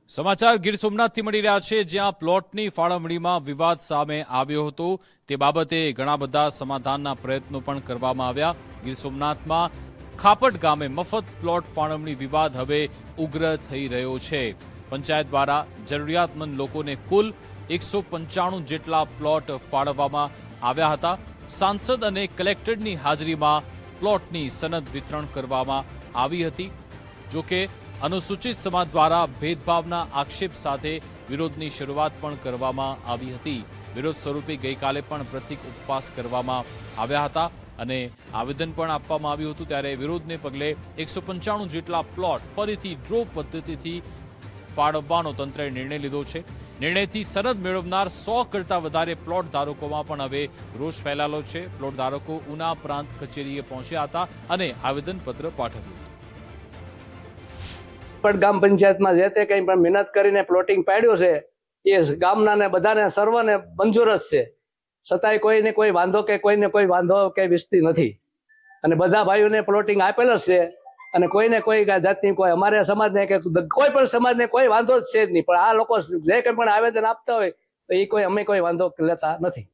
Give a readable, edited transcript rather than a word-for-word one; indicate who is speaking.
Speaker 1: સમાચાર ગીર સોમનાથથી મળી રહ્યા છે, જ્યાં પ્લોટની ફાળવણીમાં વિવાદ સામે આવ્યો હતો। તે બાબતે ઘણા બધા સમાધાનના પ્રયત્નો પણ કરવામાં આવ્યા। ગીર સોમનાથમાં ખાપટ ગામે મફત પ્લોટ ફાળવણી વિવાદ હવે ઉગ્ર થઈ રહ્યો છે। પંચાયત દ્વારા જરૂરિયાતમંદ લોકોને કુલ 195 જેટલા પ્લોટ ફાળવવામાં આવ્યા હતા। સાંસદ અને કલેક્ટરની હાજરીમાં પ્લોટની સનદ વિતરણ કરવામાં આવી હતી। જો કે अनुसूचित समाज द्वारा भेदभावना आक्षेप साथे विरोधनी शुरुआत पण करवामां आवी हती। विरोध स्वरूपे गईकाले पण प्रतीक उपवास करवामां आव्या हता अने आवेदन पण आपवामां आव्युं हतुं। त्यारे विरोधने पगले 195 जेटला प्लॉट फरीथी ड्रो पद्धतिथी फाळवવાનો तंत्रे निर्णय लीधो छे। निर्णयथी सनद मेळवनार 100 करता वधारे प्लॉट धारकोमां पण हवे रोष फैलायो छे। प्लॉट धारको उना प्रांत कचेरीए पहोंच्या हता अने आवेदनपत्र पाठव्युं हतुं।
Speaker 2: ગામ પંચાયતમાં જે તે કંઈ પણ મહેનત કરીને પ્લોટિંગ પાડ્યો છે એ ગામના ને બધાને સર્વને મંજૂર જ છે, છતાંય કોઈને કોઈ વાંધો કે કોઈને કોઈ વાંધો કે વિસ્તી નથી અને બધા ભાઈઓને પ્લોટિંગ આપેલ જ છે અને કોઈને કોઈ જાતની કોઈ અમારે સમાજને કે કોઈ પણ સમાજને કોઈ વાંધો જ છે જ નહીં। પણ આ લોકો જે કંઈ પણ આવેદન આપતા હોય તો એ કોઈ અમે કોઈ વાંધો લેતા નથી।